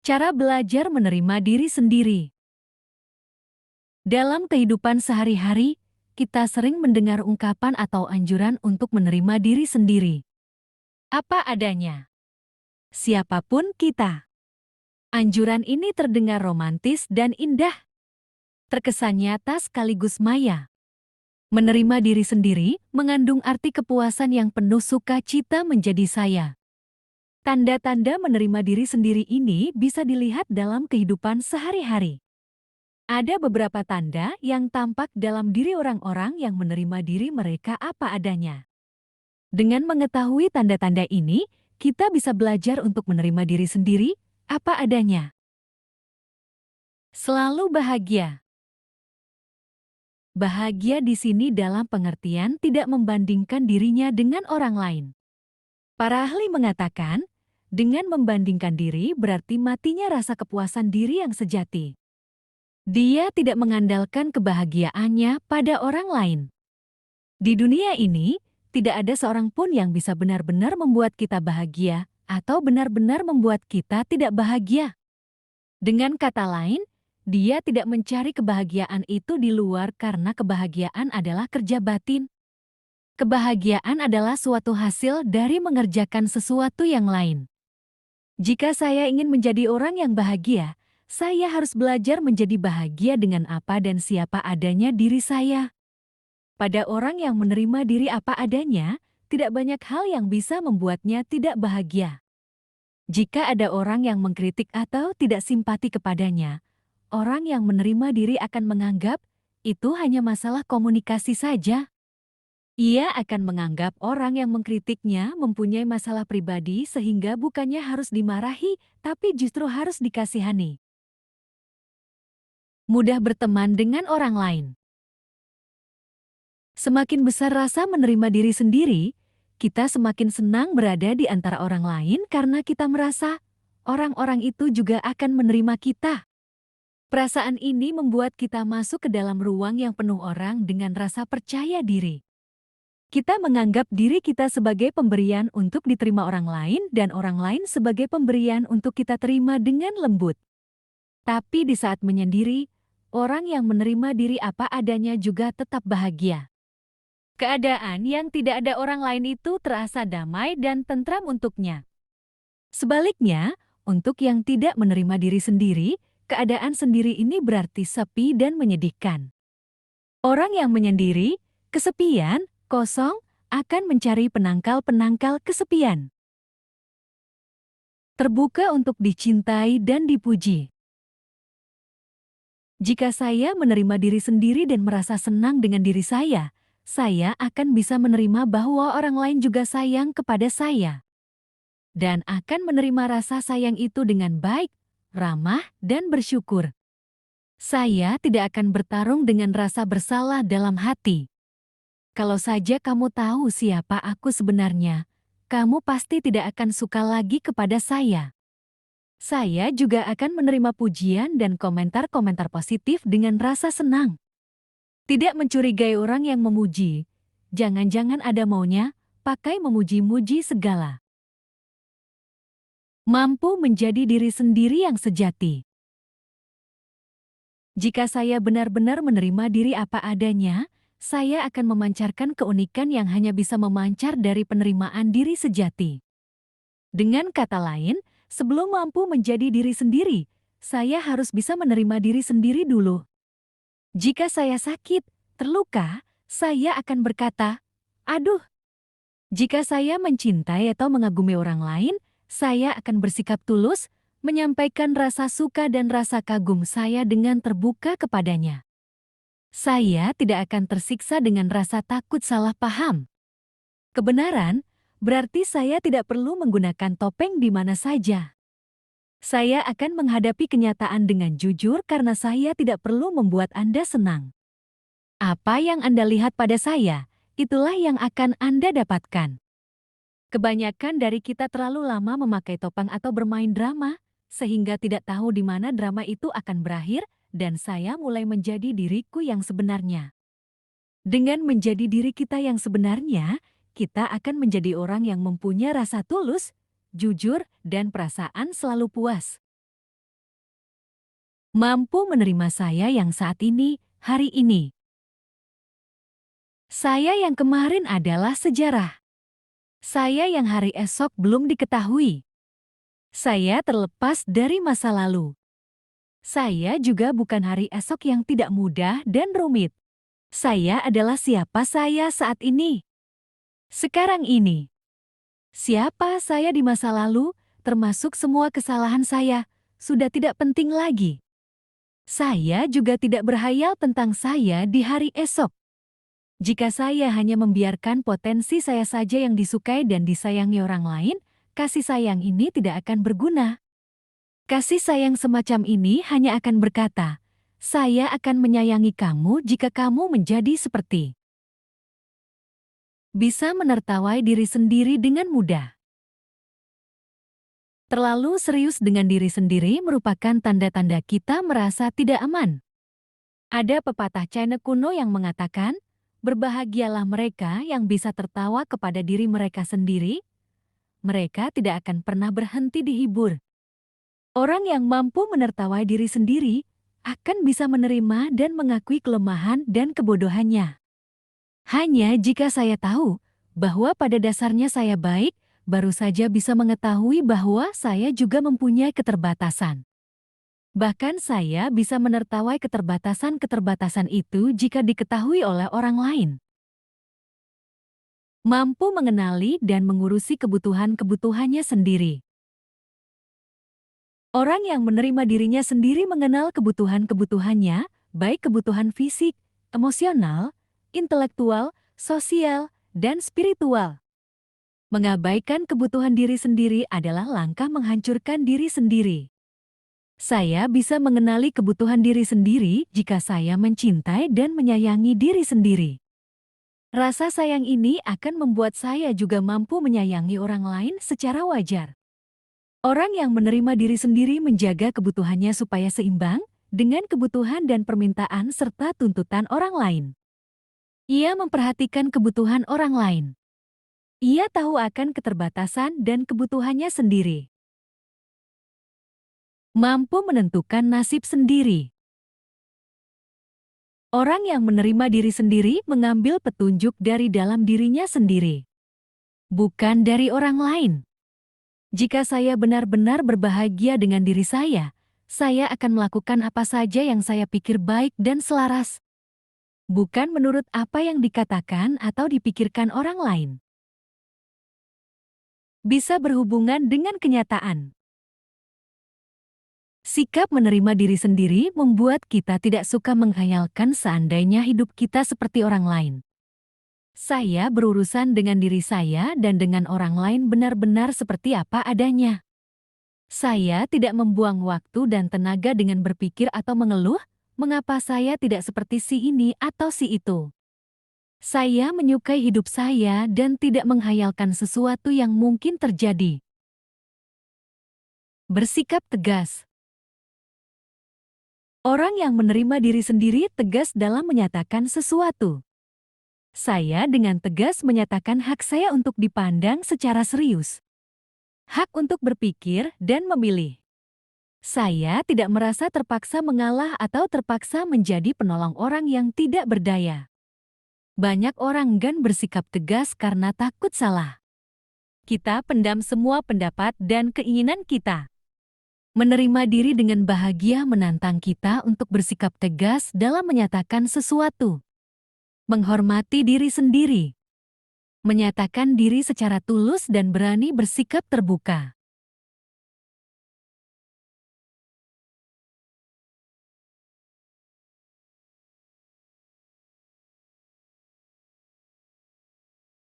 Cara belajar menerima diri sendiri. Dalam kehidupan sehari-hari, kita sering mendengar ungkapan atau anjuran untuk menerima diri sendiri. Apa adanya. Siapapun kita. Anjuran ini terdengar romantis dan indah. Terkesan nyata sekaligus maya. Menerima diri sendiri mengandung arti kepuasan yang penuh sukacita menjadi saya. Tanda-tanda menerima diri sendiri ini bisa dilihat dalam kehidupan sehari-hari. Ada beberapa tanda yang tampak dalam diri orang-orang yang menerima diri mereka apa adanya. Dengan mengetahui tanda-tanda ini, kita bisa belajar untuk menerima diri sendiri apa adanya. Selalu bahagia. Bahagia di sini dalam pengertian tidak membandingkan dirinya dengan orang lain. Para ahli mengatakan, dengan membandingkan diri berarti matinya rasa kepuasan diri yang sejati. Dia tidak mengandalkan kebahagiaannya pada orang lain. Di dunia ini, tidak ada seorang pun yang bisa benar-benar membuat kita bahagia atau benar-benar membuat kita tidak bahagia. Dengan kata lain, dia tidak mencari kebahagiaan itu di luar karena kebahagiaan adalah kerja batin. Kebahagiaan adalah suatu hasil dari mengerjakan sesuatu yang lain. Jika saya ingin menjadi orang yang bahagia, saya harus belajar menjadi bahagia dengan apa dan siapa adanya diri saya. Pada orang yang menerima diri apa adanya, tidak banyak hal yang bisa membuatnya tidak bahagia. Jika ada orang yang mengkritik atau tidak simpati kepadanya, orang yang menerima diri akan menganggap itu hanya masalah komunikasi saja. Ia akan menganggap orang yang mengkritiknya mempunyai masalah pribadi sehingga bukannya harus dimarahi, tapi justru harus dikasihani. Mudah berteman dengan orang lain. Semakin besar rasa menerima diri sendiri, kita semakin senang berada di antara orang lain karena kita merasa orang-orang itu juga akan menerima kita. Perasaan ini membuat kita masuk ke dalam ruang yang penuh orang dengan rasa percaya diri. Kita menganggap diri kita sebagai pemberian untuk diterima orang lain dan orang lain sebagai pemberian untuk kita terima dengan lembut. Tapi di saat menyendiri, orang yang menerima diri apa adanya juga tetap bahagia. Keadaan yang tidak ada orang lain itu terasa damai dan tentram untuknya. Sebaliknya, untuk yang tidak menerima diri sendiri, keadaan sendiri ini berarti sepi dan menyedihkan. Orang yang menyendiri, kesepian, kosong, akan mencari penangkal-penangkal kesepian. Terbuka untuk dicintai dan dipuji. Jika saya menerima diri sendiri dan merasa senang dengan diri saya akan bisa menerima bahwa orang lain juga sayang kepada saya. Dan akan menerima rasa sayang itu dengan baik, ramah, dan bersyukur. Saya tidak akan bertarung dengan rasa bersalah dalam hati. Kalau saja kamu tahu siapa aku sebenarnya, kamu pasti tidak akan suka lagi kepada saya. Saya juga akan menerima pujian dan komentar-komentar positif dengan rasa senang. Tidak mencurigai orang yang memuji. Jangan-jangan ada maunya, pakai memuji-muji segala. Mampu menjadi diri sendiri yang sejati. Jika saya benar-benar menerima diri apa adanya, saya akan memancarkan keunikan yang hanya bisa memancar dari penerimaan diri sejati. Dengan kata lain, sebelum mampu menjadi diri sendiri, saya harus bisa menerima diri sendiri dulu. Jika saya sakit, terluka, saya akan berkata, "Aduh." Jika saya mencintai atau mengagumi orang lain, saya akan bersikap tulus, menyampaikan rasa suka dan rasa kagum saya dengan terbuka kepadanya. Saya tidak akan tersiksa dengan rasa takut salah paham. Kebenaran berarti saya tidak perlu menggunakan topeng di mana saja. Saya akan menghadapi kenyataan dengan jujur karena saya tidak perlu membuat Anda senang. Apa yang Anda lihat pada saya, itulah yang akan Anda dapatkan. Kebanyakan dari kita terlalu lama memakai topeng atau bermain drama, sehingga tidak tahu di mana drama itu akan berakhir, dan saya mulai menjadi diriku yang sebenarnya. Dengan menjadi diri kita yang sebenarnya, kita akan menjadi orang yang mempunyai rasa tulus, jujur, dan perasaan selalu puas. Mampu menerima saya yang saat ini, hari ini. Saya yang kemarin adalah sejarah. Saya yang hari esok belum diketahui. Saya terlepas dari masa lalu. Saya juga bukan hari esok yang tidak mudah dan rumit. Saya adalah siapa saya saat ini. Sekarang ini. Siapa saya di masa lalu, termasuk semua kesalahan saya, sudah tidak penting lagi. Saya juga tidak berhayal tentang saya di hari esok. Jika saya hanya membiarkan potensi saya saja yang disukai dan disayangi orang lain, kasih sayang ini tidak akan berguna. Kasih sayang semacam ini hanya akan berkata, "Saya akan menyayangi kamu jika kamu menjadi seperti." Bisa menertawai diri sendiri dengan mudah. Terlalu serius dengan diri sendiri merupakan tanda-tanda kita merasa tidak aman. Ada pepatah China kuno yang mengatakan, berbahagialah mereka yang bisa tertawa kepada diri mereka sendiri. Mereka tidak akan pernah berhenti dihibur. Orang yang mampu menertawai diri sendiri akan bisa menerima dan mengakui kelemahan dan kebodohannya. Hanya jika saya tahu bahwa pada dasarnya saya baik, baru saja bisa mengetahui bahwa saya juga mempunyai keterbatasan. Bahkan saya bisa menertawai keterbatasan-keterbatasan itu jika diketahui oleh orang lain. Mampu mengenali dan mengurusi kebutuhan-kebutuhannya sendiri. Orang yang menerima dirinya sendiri mengenal kebutuhan-kebutuhannya, baik kebutuhan fisik, emosional, intelektual, sosial, dan spiritual. Mengabaikan kebutuhan diri sendiri adalah langkah menghancurkan diri sendiri. Saya bisa mengenali kebutuhan diri sendiri jika saya mencintai dan menyayangi diri sendiri. Rasa sayang ini akan membuat saya juga mampu menyayangi orang lain secara wajar. Orang yang menerima diri sendiri menjaga kebutuhannya supaya seimbang dengan kebutuhan dan permintaan serta tuntutan orang lain. Ia memperhatikan kebutuhan orang lain. Ia tahu akan keterbatasan dan kebutuhannya sendiri. Mampu menentukan nasib sendiri. Orang yang menerima diri sendiri mengambil petunjuk dari dalam dirinya sendiri, bukan dari orang lain. Jika saya benar-benar berbahagia dengan diri saya akan melakukan apa saja yang saya pikir baik dan selaras, bukan menurut apa yang dikatakan atau dipikirkan orang lain. Bisa berhubungan dengan kenyataan. Sikap menerima diri sendiri membuat kita tidak suka menghayalkan seandainya hidup kita seperti orang lain. Saya berurusan dengan diri saya dan dengan orang lain benar-benar seperti apa adanya. Saya tidak membuang waktu dan tenaga dengan berpikir atau mengeluh, mengapa saya tidak seperti si ini atau si itu. Saya menyukai hidup saya dan tidak menghayalkan sesuatu yang mungkin terjadi. Bersikap tegas. Orang yang menerima diri sendiri tegas dalam menyatakan sesuatu. Saya dengan tegas menyatakan hak saya untuk dipandang secara serius. Hak untuk berpikir dan memilih. Saya tidak merasa terpaksa mengalah atau terpaksa menjadi penolong orang yang tidak berdaya. Banyak orang enggan bersikap tegas karena takut salah. Kita pendam semua pendapat dan keinginan kita. Menerima diri dengan bahagia menantang kita untuk bersikap tegas dalam menyatakan sesuatu. Menghormati diri sendiri. Menyatakan diri secara tulus dan berani bersikap terbuka.